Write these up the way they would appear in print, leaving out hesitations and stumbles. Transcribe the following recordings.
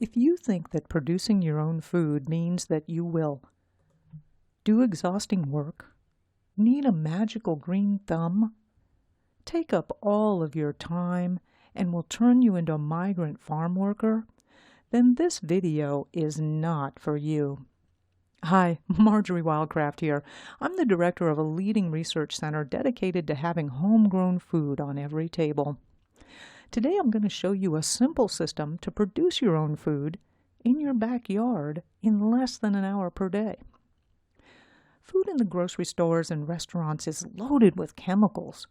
If you think that producing your own food means that you will do exhausting work, need a magical green thumb, take up all of your time, and will turn you into a migrant farm worker, then this video is not for you. Hi, Marjorie Wildcraft here. I'm the director of a leading research center dedicated to having homegrown food on every table. Today I'm going to show you a simple system to produce your own food in your backyard in less than an hour per day. Food in the grocery stores and restaurants is loaded with chemicals,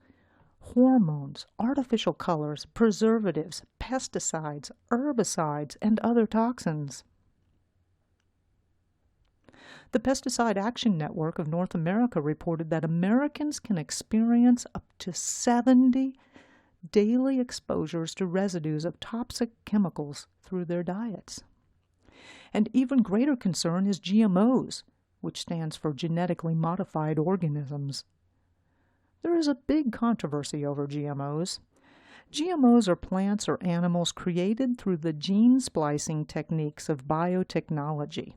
hormones, artificial colors, preservatives, pesticides, herbicides, and other toxins. The Pesticide Action Network of North America reported that Americans can experience up to 70 daily exposures to residues of toxic chemicals through their diets. And even greater concern is GMOs, which stands for genetically modified organisms. There is a big controversy over GMOs. GMOs are plants or animals created through the gene splicing techniques of biotechnology.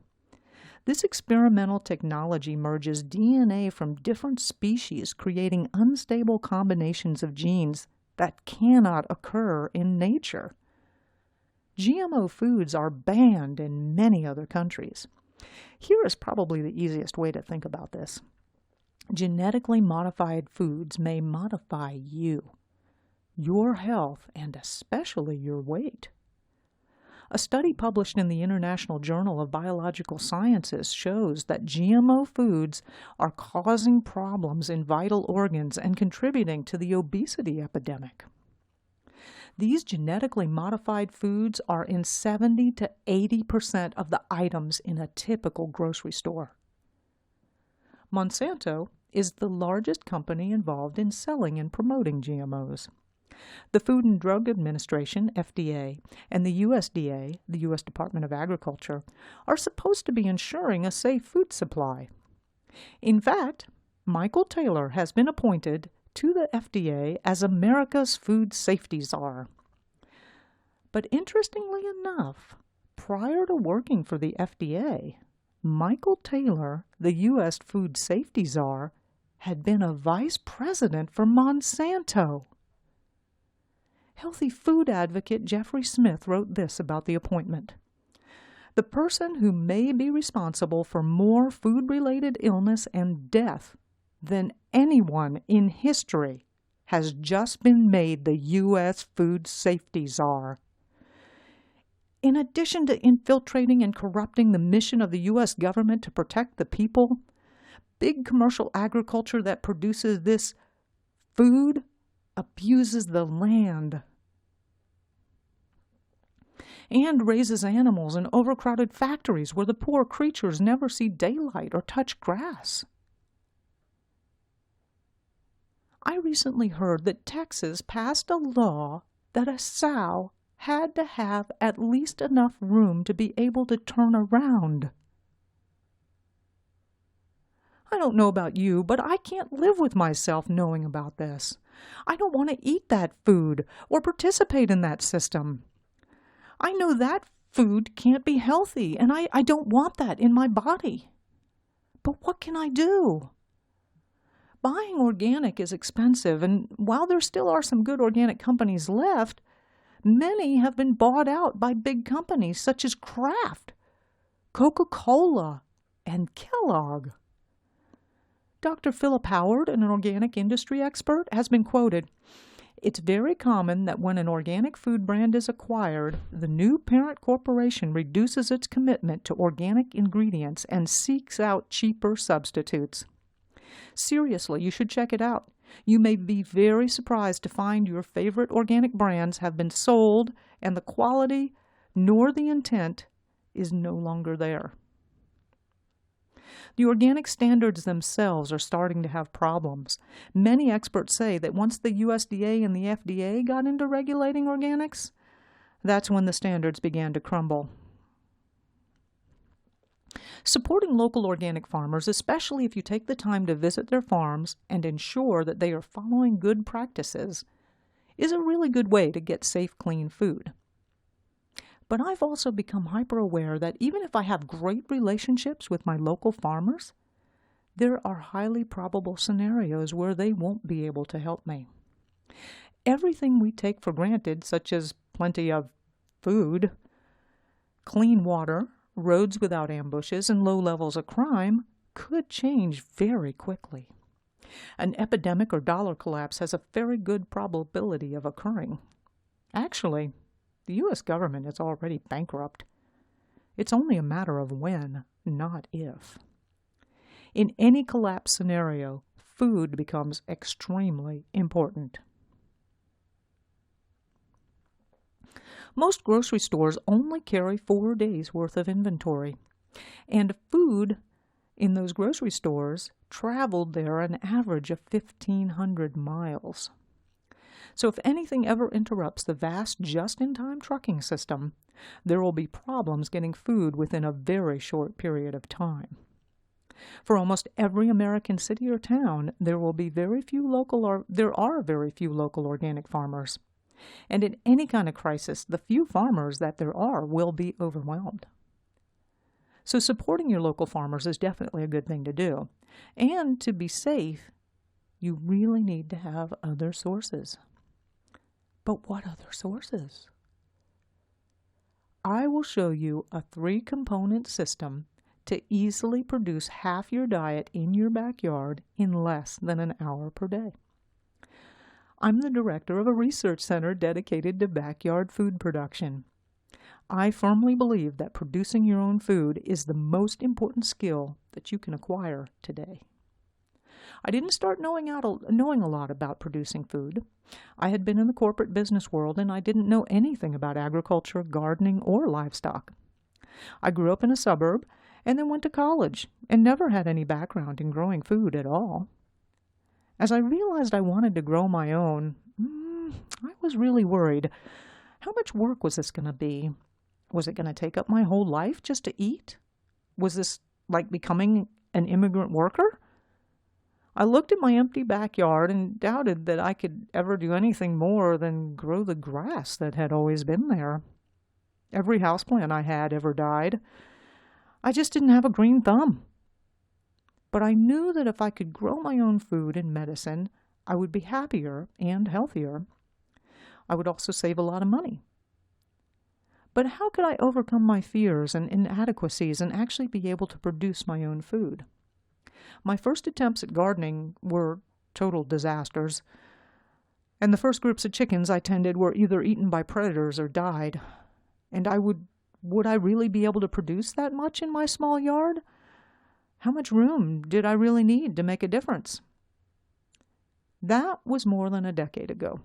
This experimental technology merges DNA from different species, creating unstable combinations of genes that cannot occur in nature. GMO foods are banned in many other countries. Here is probably the easiest way to think about this. Genetically modified foods may modify you, your health, and especially your weight. A study published in the International Journal of Biological Sciences shows that GMO foods are causing problems in vital organs and contributing to the obesity epidemic. These genetically modified foods are in 70 to 80% of the items in a typical grocery store. Monsanto is the largest company involved in selling and promoting GMOs. The Food and Drug Administration, FDA, and the USDA, the U.S. Department of Agriculture, are supposed to be ensuring a safe food supply. In fact, Michael Taylor has been appointed to the FDA as America's food safety czar. But interestingly enough, prior to working for the FDA, Michael Taylor, the U.S. food safety czar, had been a vice president for Monsanto. Healthy food advocate Jeffrey Smith wrote this about the appointment. The person who may be responsible for more food-related illness and death than anyone in history has just been made the U.S. food safety czar. In addition to infiltrating and corrupting the mission of the U.S. government to protect the people, big commercial agriculture that produces this food abuses the land and raises animals in overcrowded factories where the poor creatures never see daylight or touch grass. I recently heard that Texas passed a law that a sow had to have at least enough room to be able to turn around. I don't know about you, but I can't live with myself knowing about this. I don't want to eat that food or participate in that system. I know that food can't be healthy, and I don't want that in my body. But what can I do? Buying organic is expensive, and while there still are some good organic companies left, many have been bought out by big companies such as Kraft, Coca-Cola, and Kellogg. Dr. Philip Howard, an organic industry expert, has been quoted, "It's very common that when an organic food brand is acquired, the new parent corporation reduces its commitment to organic ingredients and seeks out cheaper substitutes." Seriously, you should check it out. You may be very surprised to find your favorite organic brands have been sold and the quality nor the intent is no longer there. The organic standards themselves are starting to have problems. Many experts say that once the USDA and the FDA got into regulating organics, that's when the standards began to crumble. Supporting local organic farmers, especially if you take the time to visit their farms and ensure that they are following good practices, is a really good way to get safe, clean food. But I've also become hyper-aware that even if I have great relationships with my local farmers, there are highly probable scenarios where they won't be able to help me. Everything we take for granted, such as plenty of food, clean water, roads without ambushes, and low levels of crime, could change very quickly. An epidemic or dollar collapse has a very good probability of occurring. Actually, the U.S. government is already bankrupt. It's only a matter of when, not if. In any collapse scenario, food becomes extremely important. Most grocery stores only carry 4 days' worth of inventory, and food in those grocery stores traveled there an average of 1,500 miles. So if anything ever interrupts the vast just-in-time trucking system, there will be problems getting food within a very short period of time. For almost every American city or town, there are very few local organic farmers. And in any kind of crisis, the few farmers that there are will be overwhelmed. So supporting your local farmers is definitely a good thing to do. And to be safe, you really need to have other sources. But what other sources? I will show you a 3-component system to easily produce half your diet in your backyard in less than an hour per day. I'm the director of a research center dedicated to backyard food production. I firmly believe that producing your own food is the most important skill that you can acquire today. I didn't start knowing a lot about producing food. I had been in the corporate business world and I didn't know anything about agriculture, gardening, or livestock. I grew up in a suburb and then went to college and never had any background in growing food at all. As I realized I wanted to grow my own, I was really worried. How much work was this going to be? Was it going to take up my whole life just to eat? Was this like becoming an immigrant worker? I looked at my empty backyard and doubted that I could ever do anything more than grow the grass that had always been there. Every houseplant I had ever died. I just didn't have a green thumb. But I knew that if I could grow my own food and medicine, I would be happier and healthier. I would also save a lot of money. But how could I overcome my fears and inadequacies and actually be able to produce my own food? My first attempts at gardening were total disasters, and the first groups of chickens I tended were either eaten by predators or died. And would I really be able to produce that much in my small yard? How much room did I really need to make a difference? That was more than a decade ago.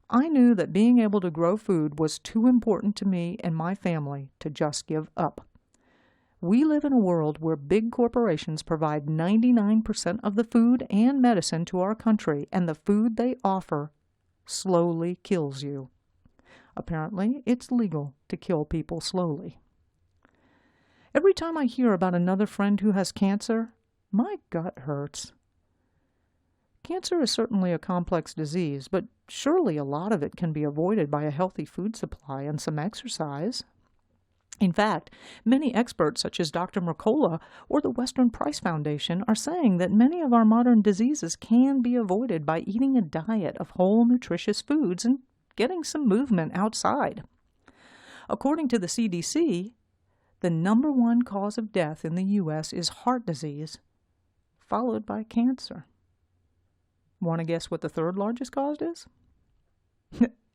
I knew that being able to grow food was too important to me and my family to just give up. We live in a world where big corporations provide 99% of the food and medicine to our country, and the food they offer slowly kills you. Apparently, it's legal to kill people slowly. Every time I hear about another friend who has cancer, my gut hurts. Cancer is certainly a complex disease, but surely a lot of it can be avoided by a healthy food supply and some exercise. In fact, many experts such as Dr. Mercola or the Western Price Foundation are saying that many of our modern diseases can be avoided by eating a diet of whole nutritious foods and getting some movement outside. According to the CDC, the number 1 cause of death in the U.S. is heart disease, followed by cancer. Want to guess what the 3rd largest cause is?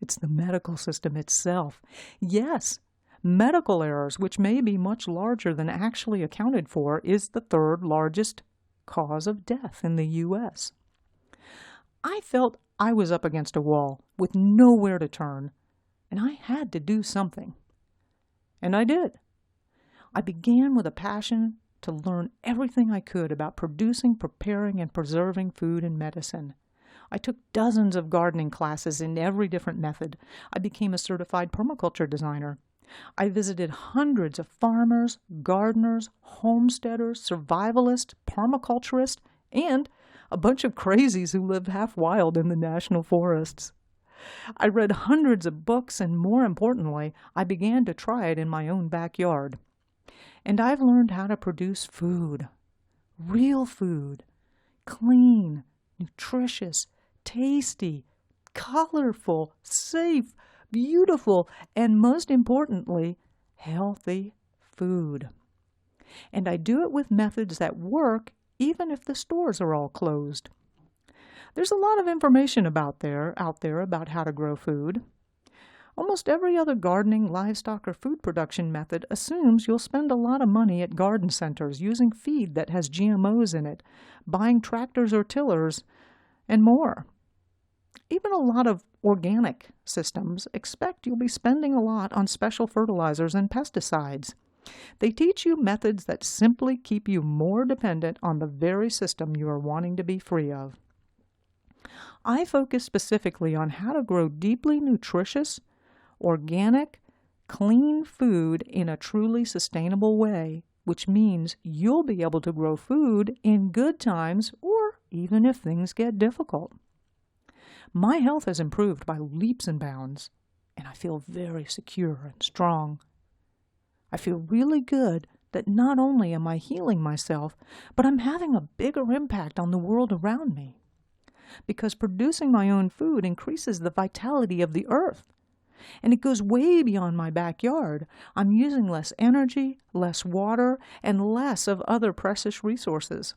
It's the medical system itself. Yes, medical errors, which may be much larger than actually accounted for, is the 3rd largest cause of death in the U.S. I felt I was up against a wall with nowhere to turn, and I had to do something. And I did. I began with a passion to learn everything I could about producing, preparing, and preserving food and medicine. I took dozens of gardening classes in every different method. I became a certified permaculture designer. I visited hundreds of farmers, gardeners, homesteaders, survivalists, permaculturists, and a bunch of crazies who live half wild in the national forests. I read hundreds of books, and more importantly, I began to try it in my own backyard. And I've learned how to produce food, real food, clean, nutritious, tasty, colorful, safe, beautiful, and most importantly, healthy food. And I do it with methods that work even if the stores are all closed. There's a lot of information out there about how to grow food. Almost every other gardening, livestock, or food production method assumes you'll spend a lot of money at garden centers using feed that has GMOs in it, buying tractors or tillers, and more. Even a lot of organic systems expect you'll be spending a lot on special fertilizers and pesticides. They teach you methods that simply keep you more dependent on the very system you are wanting to be free of. I focus specifically on how to grow deeply nutritious, organic, clean food in a truly sustainable way, which means you'll be able to grow food in good times or even if things get difficult. My health has improved by leaps and bounds, and I feel very secure and strong. I feel really good that not only am I healing myself, but I'm having a bigger impact on the world around me. Because producing my own food increases the vitality of the earth. And it goes way beyond my backyard. I'm using less energy, less water, and less of other precious resources.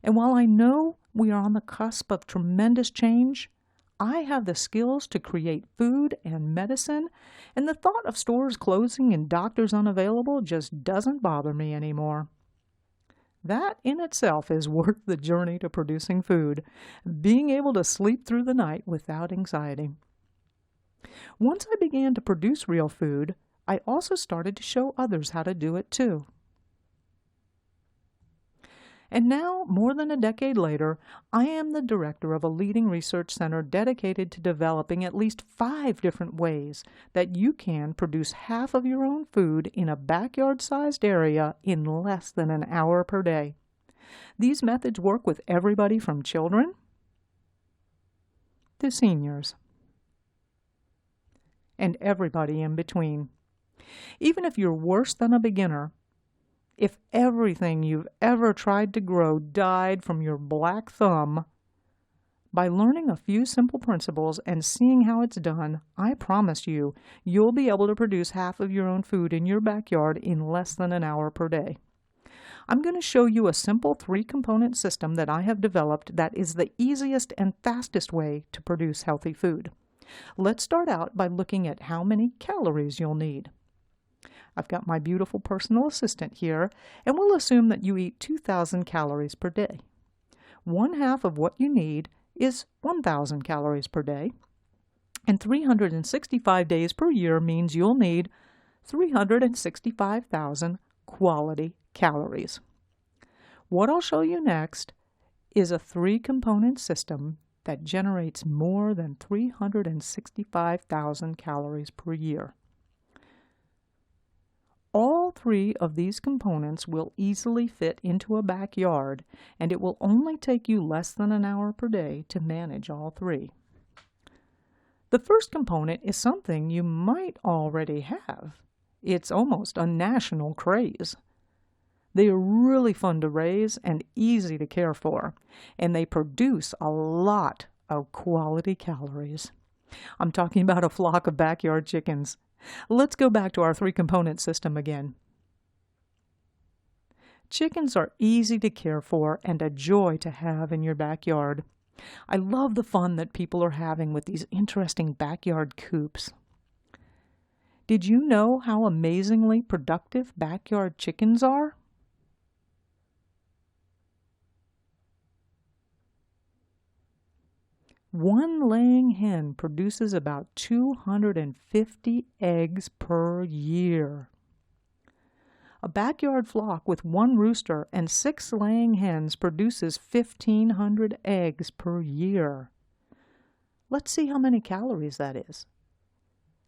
And while I know we are on the cusp of tremendous change, I have the skills to create food and medicine, and the thought of stores closing and doctors unavailable just doesn't bother me anymore. That in itself is worth the journey to producing food, being able to sleep through the night without anxiety. Once I began to produce real food, I also started to show others how to do it too. And now, more than a decade later, I am the director of a leading research center dedicated to developing at least 5 different ways that you can produce half of your own food in a backyard-sized area in less than an hour per day. These methods work with everybody from children to seniors, and everybody in between. Even if you're worse than a beginner, if everything you've ever tried to grow died from your black thumb, by learning a few simple principles and seeing how it's done, I promise you'll be able to produce half of your own food in your backyard in less than an hour per day. I'm going to show you a simple 3-component system that I have developed that is the easiest and fastest way to produce healthy food. Let's start out by looking at how many calories you'll need. I've got my beautiful personal assistant here, and we'll assume that you eat 2,000 calories per day. 1/2 of what you need is 1,000 calories per day, and 365 days per year means you'll need 365,000 quality calories. What I'll show you next is a 3-component system that generates more than 365,000 calories per year. All 3 of these components will easily fit into a backyard, and it will only take you less than an hour per day to manage all 3. The first component is something you might already have. It's almost a national craze. They are really fun to raise and easy to care for, and they produce a lot of quality calories. I'm talking about a flock of backyard chickens. Let's go back to our 3-component system again. Chickens are easy to care for and a joy to have in your backyard. I love the fun that people are having with these interesting backyard coops. Did you know how amazingly productive backyard chickens are? One laying hen produces about 250 eggs per year. A backyard flock with 1 rooster and 6 laying hens produces 1,500 eggs per year. Let's see how many calories that is.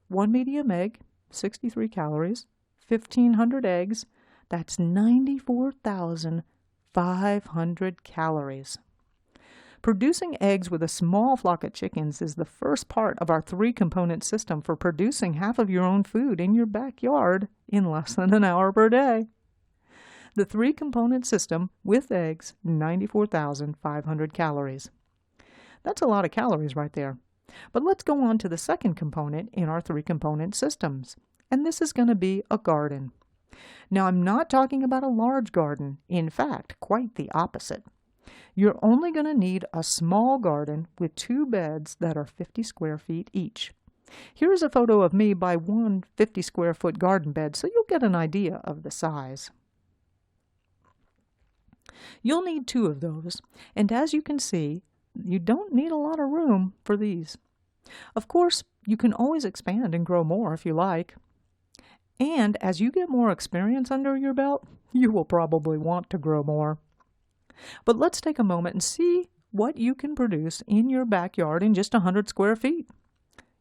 1 medium egg, 63 calories, 1,500 eggs, that's 94,500 calories. Producing eggs with a small flock of chickens is the first part of our three-component system for producing half of your own food in your backyard in less than an hour per day. The three-component system with eggs, 94,500 calories. That's a lot of calories right there. But let's go on to the second component in our three-component systems, and this is going to be a garden. Now, I'm not talking about a large garden. In fact, quite the opposite. You're only going to need a small garden with 2 beds that are 50 square feet each. Here's a photo of me by one 50 square foot garden bed, so you'll get an idea of the size. You'll need 2 of those, and as you can see, you don't need a lot of room for these. Of course, you can always expand and grow more if you like. And as you get more experience under your belt, you will probably want to grow more. But let's take a moment and see what you can produce in your backyard in just 100 square feet.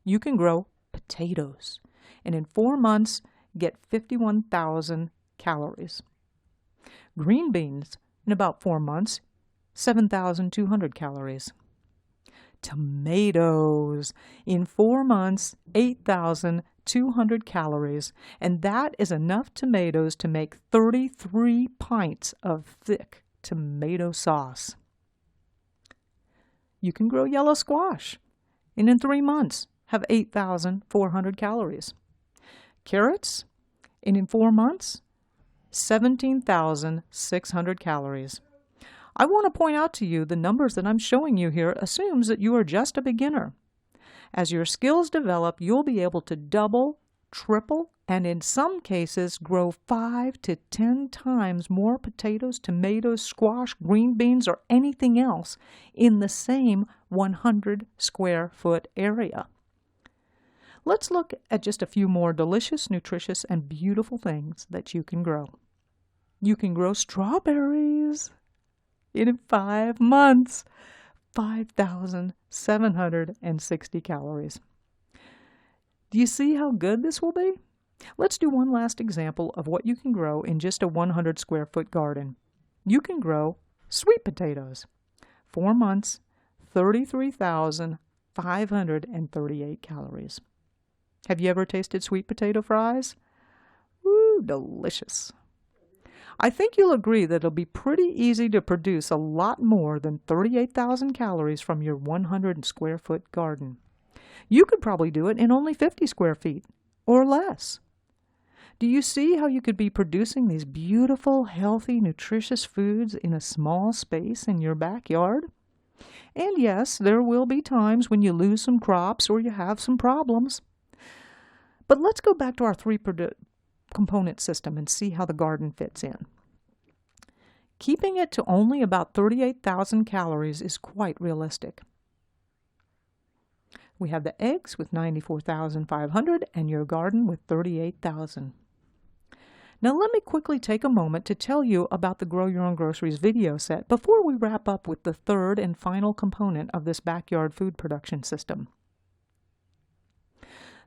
You can grow potatoes, and in 4 months, get 51,000 calories. Green beans, in about 4 months, 7,200 calories. Tomatoes, in 4 months, 8,200 calories, and that is enough tomatoes to make 33 pints of thick tomato sauce. You can grow yellow squash, and in 3 months, have 8,400 calories. Carrots, and in 4 months, 17,600 calories. I want to point out to you the numbers that I'm showing you here assumes that you are just a beginner. As your skills develop, you'll be able to double, triple, and in some cases grow 5 to 10 times more potatoes, tomatoes, squash, green beans, or anything else in the same 100 square foot area. Let's look at just a few more delicious, nutritious, and beautiful things that you can grow. You can grow strawberries. In 5 months, 5,760 calories. Do you see how good this will be? Let's do one last example of what you can grow in just a 100 square foot garden. You can grow sweet potatoes. 4 months, 33,538 calories. Have you ever tasted sweet potato fries? Ooh, delicious. I think you'll agree that it'll be pretty easy to produce a lot more than 38,000 calories from your 100 square foot garden. You could probably do it in only 50 square feet or less. Do you see how you could be producing these beautiful, healthy, nutritious foods in a small space in your backyard? And yes, there will be times when you lose some crops or you have some problems. But let's go back to our three-component system and see how the garden fits in. Keeping it to only about 38,000 calories is quite realistic. We have the eggs with 94,500 and your garden with 38,000. Now let me quickly take a moment to tell you about the Grow Your Own Groceries video set before we wrap up with the third and final component of this backyard food production system.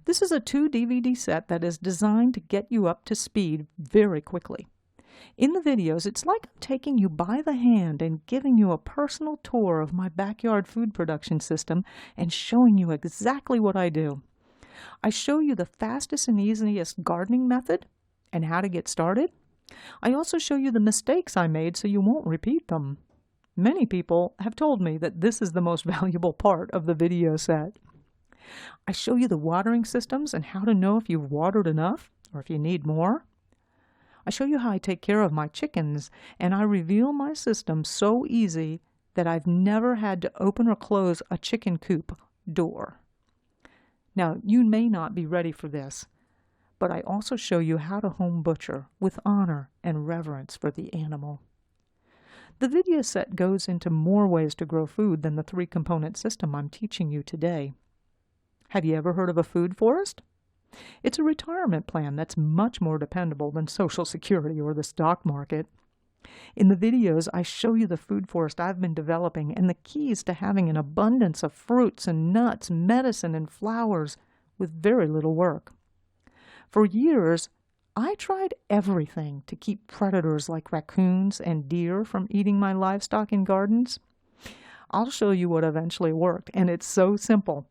This is a 2 DVD set that is designed to get you up to speed very quickly. In the videos, it's like I'm taking you by the hand and giving you a personal tour of my backyard food production system and showing you exactly what I do. I show you the fastest and easiest gardening method and how to get started. I also show you the mistakes I made so you won't repeat them. Many people have told me that this is the most valuable part of the video set. I show you the watering systems and how to know if you've watered enough or if you need more. I show you how I take care of my chickens, and I reveal my system so easy that I've never had to open or close a chicken coop door. Now, you may not be ready for this, but I also show you how to home butcher with honor and reverence for the animal. The video set goes into more ways to grow food than the 3-component system I'm teaching you today. Have you ever heard of a food forest? It's a retirement plan that's much more dependable than Social Security or the stock market. In the videos, I show you the food forest I've been developing and the keys to having an abundance of fruits and nuts, medicine, and flowers with very little work. For years, I tried everything to keep predators like raccoons and deer from eating my livestock and gardens. I'll show you what eventually worked, and it's so simple.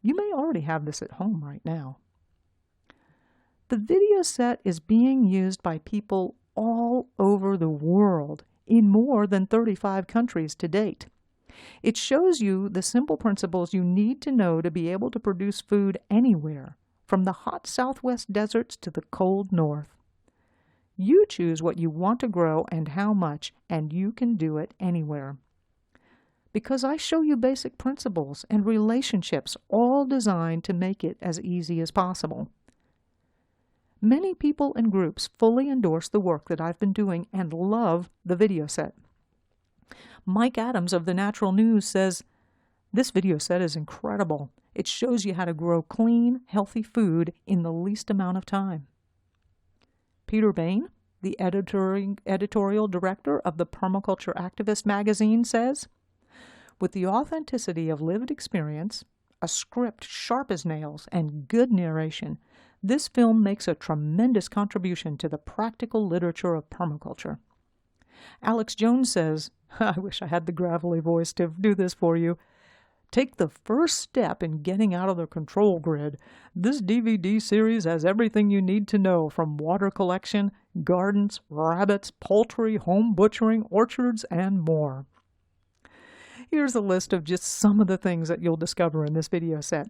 You may already have this at home right now. The video set is being used by people all over the world in more than 35 countries to date. It shows you the simple principles you need to know to be able to produce food anywhere, from the hot Southwest deserts to the cold North. You choose what you want to grow and how much, and you can do it anywhere. Because I show you basic principles and relationships, all designed to make it as easy as possible. Many people and groups fully endorse the work that I've been doing and love the video set. Mike Adams of the Natural News says, "This video set is incredible. It shows you how to grow clean, healthy food in the least amount of time." Peter Bain, the editorial director of the Permaculture Activist magazine, says, "With the authenticity of lived experience, a script sharp as nails, and good narration, this film makes a tremendous contribution to the practical literature of permaculture." Alex Jones says, "I wish I had the gravelly voice to do this for you. Take the first step in getting out of the control grid. This DVD series has everything you need to know, from water collection, gardens, rabbits, poultry, home butchering, orchards, and more." Here's a list of just some of the things that you'll discover in this video set.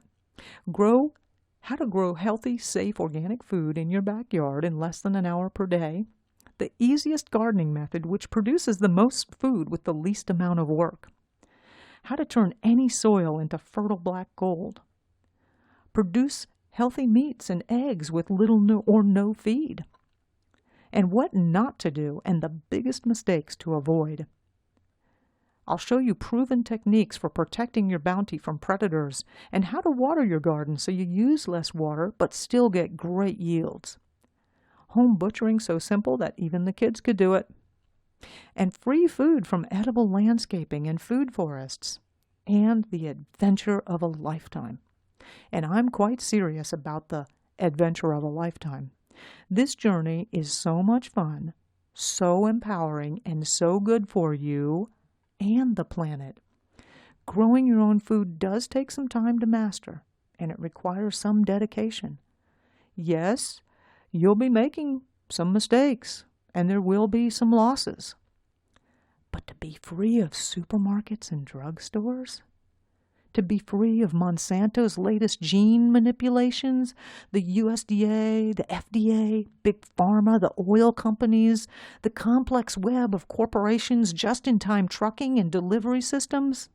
How to grow healthy, safe, organic food in your backyard in less than an hour per day. The easiest gardening method, which produces the most food with the least amount of work. How to turn any soil into fertile black gold. Produce healthy meats and eggs with little or no feed. And what not to do, and the biggest mistakes to avoid. I'll show you proven techniques for protecting your bounty from predators, and how to water your garden so you use less water but still get great yields. Home butchering so simple that even the kids could do it. And free food from edible landscaping and food forests. And the adventure of a lifetime. And I'm quite serious about the adventure of a lifetime. This journey is so much fun, so empowering, and so good for you and the planet. Growing your own food does take some time to master, and it requires some dedication. Yes, you'll be making some mistakes, and there will be some losses. But to be free of supermarkets and drugstores, to be free of Monsanto's latest gene manipulations, the USDA, the FDA, Big Pharma, the oil companies, the complex web of corporations, just-in-time trucking and delivery systems,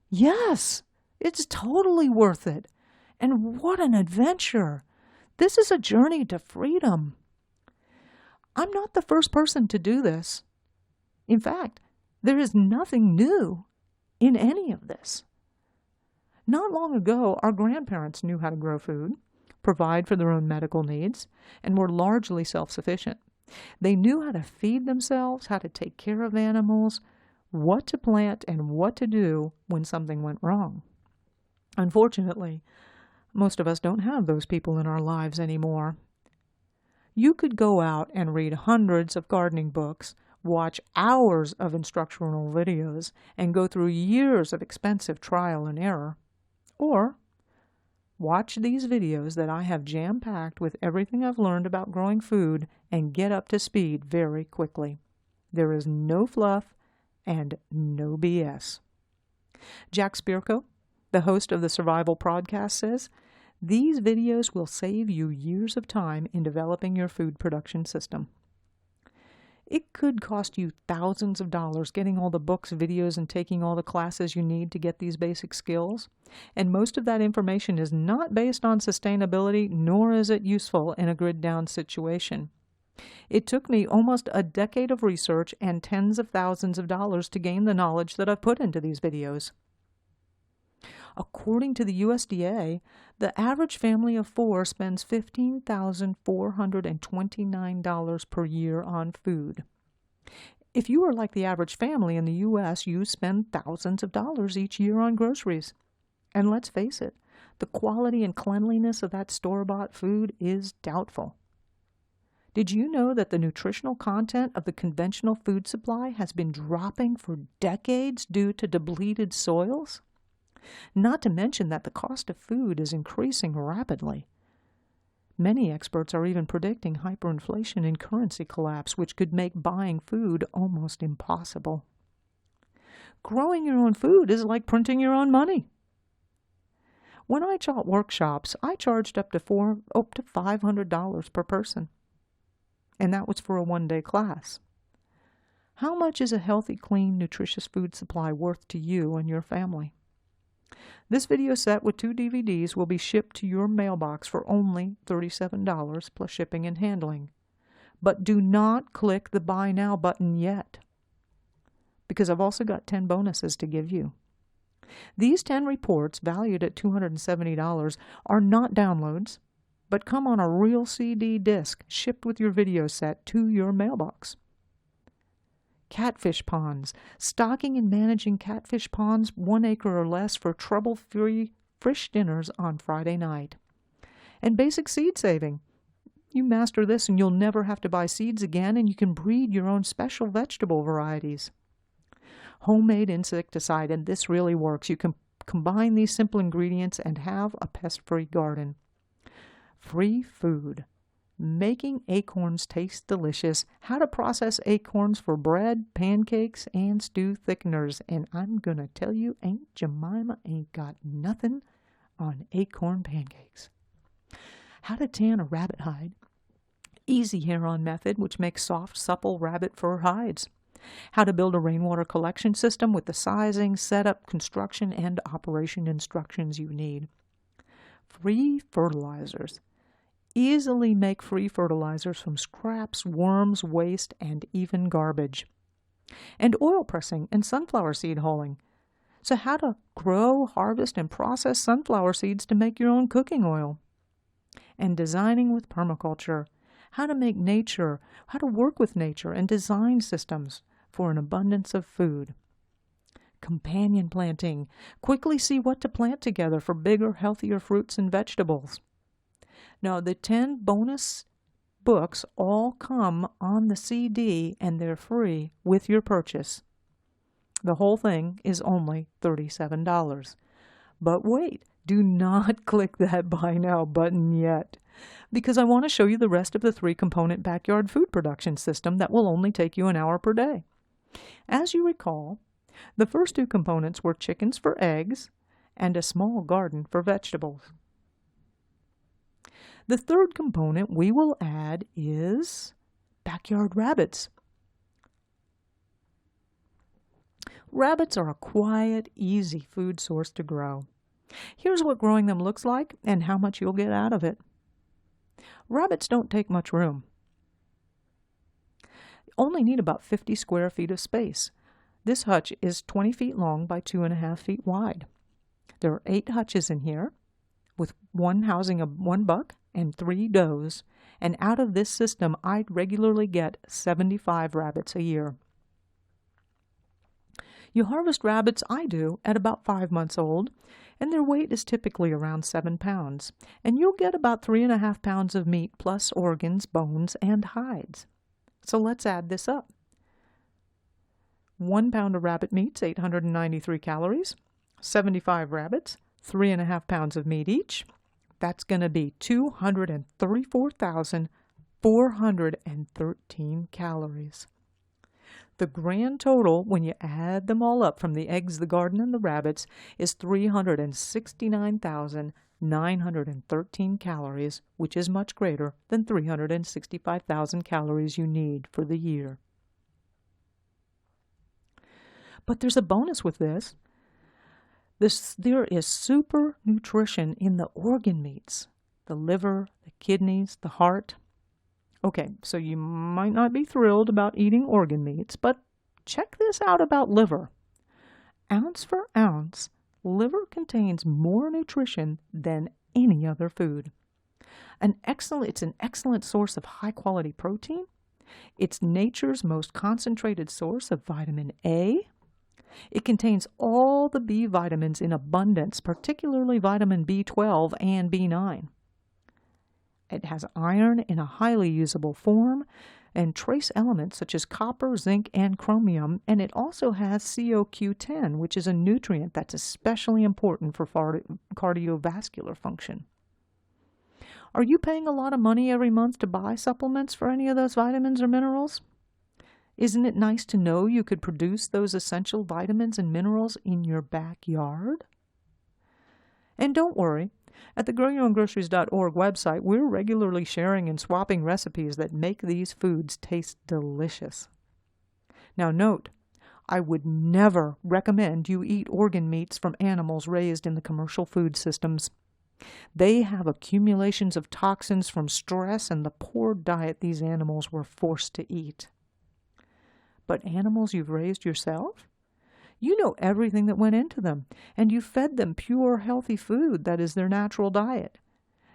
yes, it's totally worth it. And what an adventure! This is a journey to freedom. I'm not the first person to do this. In fact, there is nothing new in any of this. Not long ago, our grandparents knew how to grow food, provide for their own medical needs, and were largely self-sufficient. They knew how to feed themselves, how to take care of animals, what to plant, and what to do when something went wrong. Unfortunately, most of us don't have those people in our lives anymore. You could go out and read hundreds of gardening books, watch hours of instructional videos, and go through years of expensive trial and error. Or watch these videos that I have jam-packed with everything I've learned about growing food and get up to speed very quickly. There is no fluff and no BS. Jack Spirko, the host of the Survival Podcast, says, "These videos will save you years of time in developing your food production system." It could cost you thousands of dollars getting all the books, videos, and taking all the classes you need to get these basic skills. And most of that information is not based on sustainability, nor is it useful in a grid-down situation. It took me almost a decade of research and tens of thousands of dollars to gain the knowledge that I've put into these videos. According to the USDA, the average family of 4 spends $15,429 per year on food. If you are like the average family in the U.S., you spend thousands of dollars each year on groceries. And let's face it, the quality and cleanliness of that store-bought food is doubtful. Did you know that the nutritional content of the conventional food supply has been dropping for decades due to depleted soils? Not to mention that the cost of food is increasing rapidly. Many experts are even predicting hyperinflation and currency collapse, which could make buying food almost impossible. Growing your own food is like printing your own money. When I taught workshops, I charged up to $500 per person, and that was for a one-day class. How much is a healthy, clean, nutritious food supply worth to you and your family? This video set with 2 DVDs will be shipped to your mailbox for only $37 plus shipping and handling. But do not click the Buy Now button yet, because I've also got 10 bonuses to give you. These 10 reports, valued at $270, are not downloads, but come on a real CD disc shipped with your video set to your mailbox. Catfish ponds. Stocking and managing catfish ponds 1 acre or less for trouble-free fish dinners on Friday night. And basic seed saving. You master this and you'll never have to buy seeds again, and you can breed your own special vegetable varieties. Homemade insecticide, and this really works. You can combine these simple ingredients and have a pest-free garden. Free food. Making acorns taste delicious. How to process acorns for bread, pancakes, and stew thickeners. And I'm going to tell you, Aunt Jemima ain't got nothing on acorn pancakes. How to tan a rabbit hide. Easy hair-on method, which makes soft, supple rabbit fur hides. How to build a rainwater collection system with the sizing, setup, construction, and operation instructions you need. Free fertilizers. Easily make free fertilizers from scraps, worms, waste, and even garbage. And oil pressing and sunflower seed hulling. So how to grow, harvest, and process sunflower seeds to make your own cooking oil. And designing with permaculture. How to make nature, how to work with nature and design systems for an abundance of food. Companion planting. Quickly see what to plant together for bigger, healthier fruits and vegetables. Now, the 10 bonus books all come on the CD, and they're free with your purchase. The whole thing is only $37. But wait, do not click that Buy Now button yet, because I want to show you the rest of the 3-component backyard food production system that will only take you an hour per day. As you recall, the first 2 components were chickens for eggs and a small garden for vegetables. The 3rd component we will add is backyard rabbits. Rabbits are a quiet, easy food source to grow. Here's what growing them looks like and how much you'll get out of it. Rabbits don't take much room. Only need about 50 square feet of space. This hutch is 20 feet long by 2.5 feet wide. There are 8 hutches in here, with one housing of 1 buck and 3 does, and out of this system I regularly get 75 rabbits a year. You harvest rabbits, I do, at about 5 months old, and their weight is typically around 7 pounds, and you'll get about 3.5 pounds of meat plus organs, bones, and hides. So let's add this up. 1 pound of rabbit meat's 893 calories, 75 rabbits, 3.5 pounds of meat each. That's going to be 234,413 calories. The grand total, when you add them all up from the eggs, the garden, and the rabbits, is 369,913 calories, which is much greater than 365,000 calories you need for the year. But there's a bonus with this. There is super nutrition in the organ meats, the liver, the kidneys, the heart. Okay, so you might not be thrilled about eating organ meats, but check this out about liver. Ounce for ounce, liver contains more nutrition than any other food. It's an excellent source of high-quality protein. It's nature's most concentrated source of vitamin A. It contains all the B vitamins in abundance, particularly vitamin B12 and B9. It has iron in a highly usable form and trace elements such as copper, zinc, and chromium, and it also has CoQ10, which is a nutrient that's especially important for cardiovascular function. Are you paying a lot of money every month to buy supplements for any of those vitamins or minerals? Isn't it nice to know you could produce those essential vitamins and minerals in your backyard? And don't worry, at the growyourowngroceries.org website, we're regularly sharing and swapping recipes that make these foods taste delicious. Now note, I would never recommend you eat organ meats from animals raised in the commercial food systems. They have accumulations of toxins from stress and the poor diet these animals were forced to eat. But animals you've raised yourself? You know everything that went into them, and you fed them pure, healthy food that is their natural diet.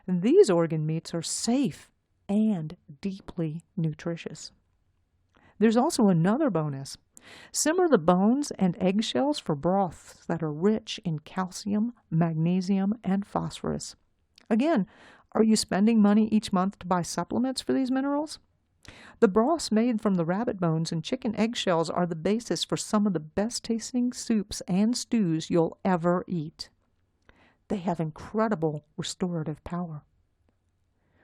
And these organ meats are safe and deeply nutritious. There's also another bonus. Simmer the bones and eggshells for broths that are rich in calcium, magnesium, and phosphorus. Again, are you spending money each month to buy supplements for these minerals? The broths made from the rabbit bones and chicken eggshells are the basis for some of the best-tasting soups and stews you'll ever eat. They have incredible restorative power.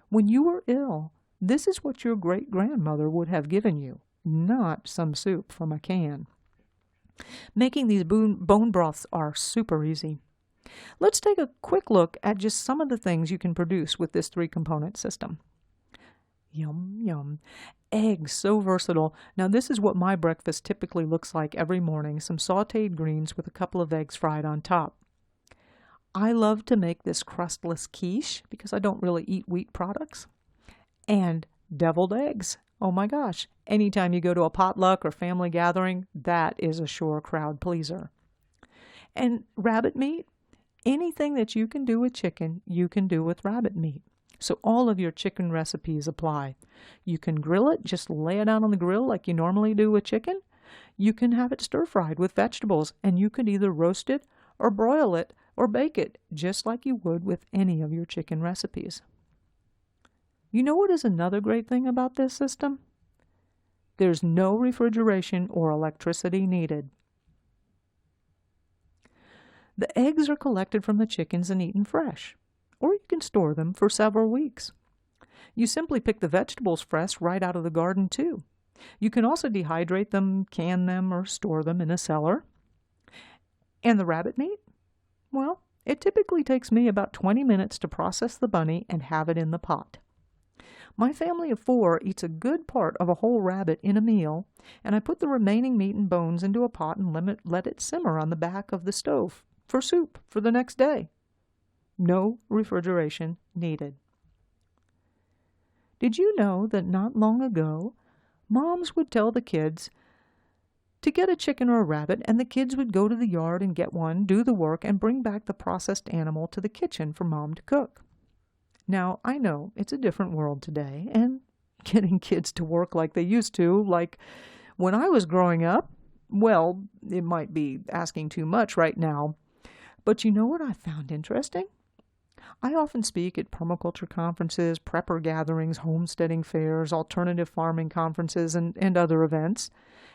When you were ill, this is what your great-grandmother would have given you, not some soup from a can. Making these bone broths are super easy. Let's take a quick look at just some of the things you can produce with this three-component system. Yum, yum. Eggs, so versatile. Now this is what my breakfast typically looks like every morning, some sautéed greens with a couple of eggs fried on top. I love to make this crustless quiche because I don't really eat wheat products. And deviled eggs. Oh my gosh, anytime you go to a potluck or family gathering, that is a sure crowd pleaser. And rabbit meat, anything that you can do with chicken, you can do with rabbit meat. So all of your chicken recipes apply. You can grill it, just lay it out on the grill like you normally do with chicken. You can have it stir-fried with vegetables, and you can either roast it or broil it or bake it, just like you would with any of your chicken recipes. You know what is another great thing about this system? There's no refrigeration or electricity needed. The eggs are collected from the chickens and eaten fresh, or you can store them for several weeks. You simply pick the vegetables fresh right out of the garden too. You can also dehydrate them, can them, or store them in a cellar. And the rabbit meat? Well, it typically takes me about 20 minutes to process the bunny and have it in the pot. My family of 4 eats a good part of a whole rabbit in a meal, and I put the remaining meat and bones into a pot and let it simmer on the back of the stove for soup for the next day. No refrigeration needed. Did you know that not long ago, moms would tell the kids to get a chicken or a rabbit, and the kids would go to the yard and get one, do the work, and bring back the processed animal to the kitchen for mom to cook? Now, I know it's a different world today, and getting kids to work like they used to, like when I was growing up, well, it might be asking too much right now. But you know what I found interesting? I often speak at permaculture conferences, prepper gatherings, homesteading fairs, alternative farming conferences, and other events.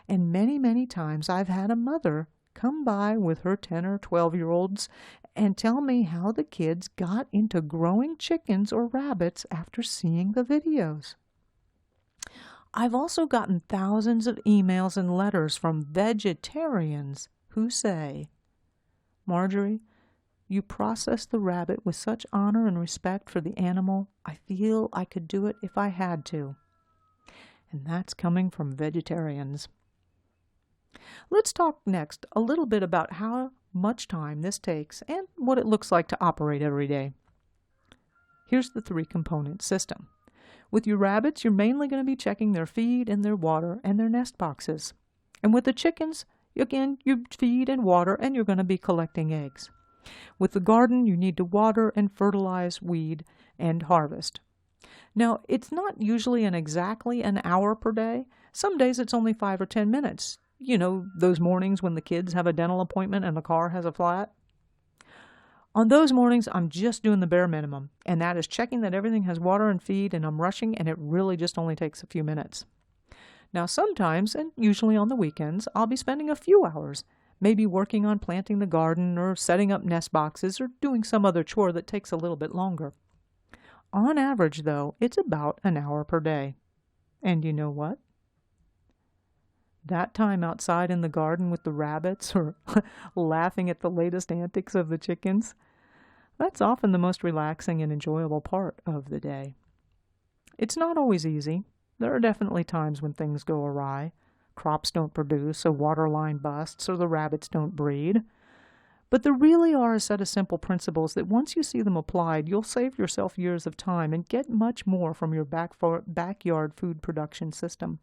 And many, many times I've had a mother come by with her 10 or 12-year-olds and tell me how the kids got into growing chickens or rabbits after seeing the videos. I've also gotten thousands of emails and letters from vegetarians who say, "Marjorie, you process the rabbit with such honor and respect for the animal. I feel I could do it if I had to." And that's coming from vegetarians. Let's talk next a little bit about how much time this takes and what it looks like to operate every day. Here's the 3-component system. With your rabbits, you're mainly going to be checking their feed and their water and their nest boxes. And with the chickens, again, you feed and water, and you're going to be collecting eggs. With the garden, you need to water and fertilize, weed, and harvest. Now, it's not usually exactly an hour per day. Some days it's only 5 or 10 minutes. You know, those mornings when the kids have a dental appointment and the car has a flat. On those mornings, I'm just doing the bare minimum, and that is checking that everything has water and feed, and I'm rushing, and it really just only takes a few minutes. Now, sometimes, and usually on the weekends, I'll be spending a few hours, maybe working on planting the garden or setting up nest boxes or doing some other chore that takes a little bit longer. On average, though, it's about an hour per day. And you know what? That time outside in the garden with the rabbits or laughing at the latest antics of the chickens, that's often the most relaxing and enjoyable part of the day. It's not always easy. There are definitely times when things go awry. Crops don't produce, a water line busts, or the rabbits don't breed. But there really are a set of simple principles that once you see them applied, you'll save yourself years of time and get much more from your backyard food production system.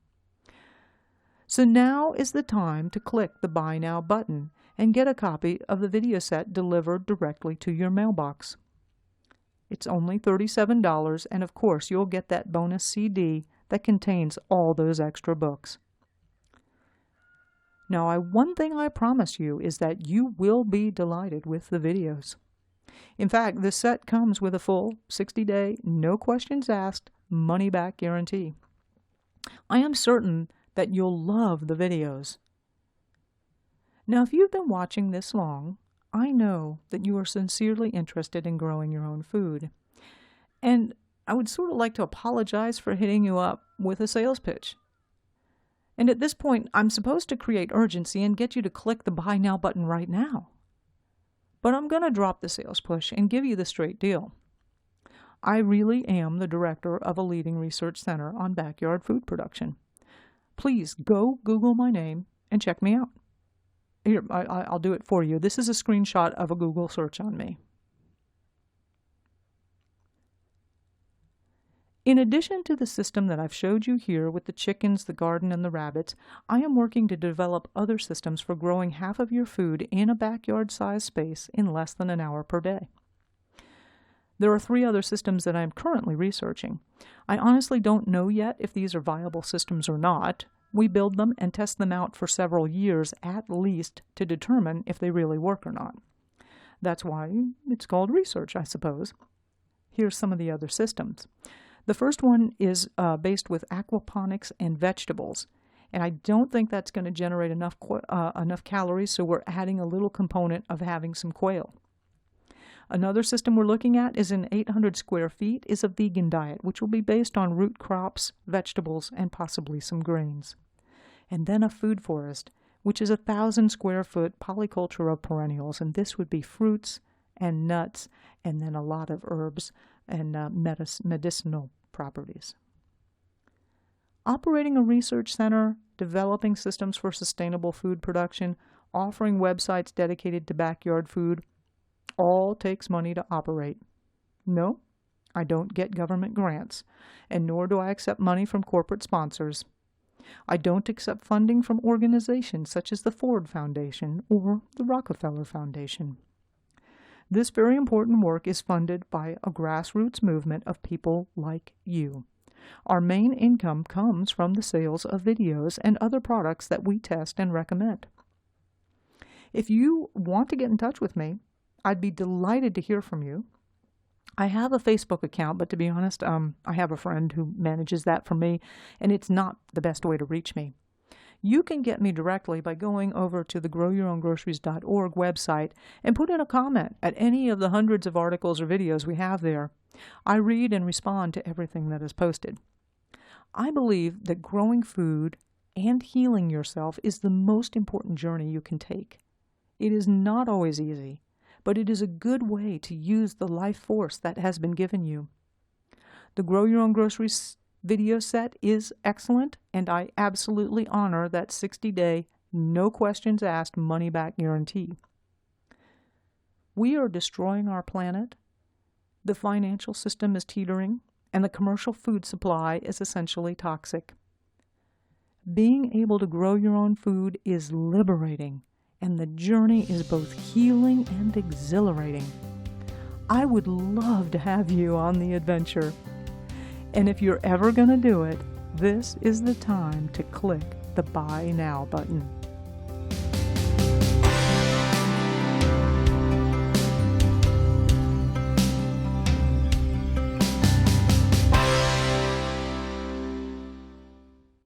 So now is the time to click the Buy Now button and get a copy of the video set delivered directly to your mailbox. It's only $37, and of course you'll get that bonus CD that contains all those extra books. Now, one thing I promise you is that you will be delighted with the videos. In fact, this set comes with a full 60-day, no questions asked, money-back guarantee. I am certain that you'll love the videos. Now, if you've been watching this long, I know that you are sincerely interested in growing your own food. And I would sort of like to apologize for hitting you up with a sales pitch. And at this point, I'm supposed to create urgency and get you to click the Buy Now button right now. But I'm going to drop the sales push and give you the straight deal. I really am the director of a leading research center on backyard food production. Please go Google my name and check me out. Here, I'll do it for you. This is a screenshot of a Google search on me. In addition to the system that I've showed you here with the chickens, the garden, and the rabbits, I am working to develop other systems for growing half of your food in a backyard-sized space in less than an hour per day. There are 3 other systems that I am currently researching. I honestly don't know yet if these are viable systems or not. We build them and test them out for several years at least to determine if they really work or not. That's why it's called research, I suppose. Here's some of the other systems. The first one is based with aquaponics and vegetables, and I don't think that's going to generate enough calories, so we're adding a little component of having some quail. Another system we're looking at is in 800 square feet is a vegan diet, which will be based on root crops, vegetables, and possibly some grains. And then a food forest, which is 1,000 square foot polyculture of perennials, and this would be fruits and nuts, and then a lot of herbs and medicinal properties. Operating a research center, developing systems for sustainable food production, offering websites dedicated to backyard food, all takes money to operate. No, I don't get government grants, and nor do I accept money from corporate sponsors. I don't accept funding from organizations such as the Ford Foundation or the Rockefeller Foundation. This very important work is funded by a grassroots movement of people like you. Our main income comes from the sales of videos and other products that we test and recommend. If you want to get in touch with me, I'd be delighted to hear from you. I have a Facebook account, but to be honest, I have a friend who manages that for me, and it's not the best way to reach me. You can get me directly by going over to the growyourowngroceries.org website and put in a comment at any of the hundreds of articles or videos we have there. I read and respond to everything that is posted. I believe that growing food and healing yourself is the most important journey you can take. It is not always easy, but it is a good way to use the life force that has been given you. The Grow Your Own Groceries video set is excellent, and I absolutely honor that 60-day, no questions asked, money-back guarantee. We are destroying our planet, the financial system is teetering, and the commercial food supply is essentially toxic. Being able to grow your own food is liberating, and the journey is both healing and exhilarating. I would love to have you on the adventure. And if you're ever going to do it, this is the time to click the Buy Now button.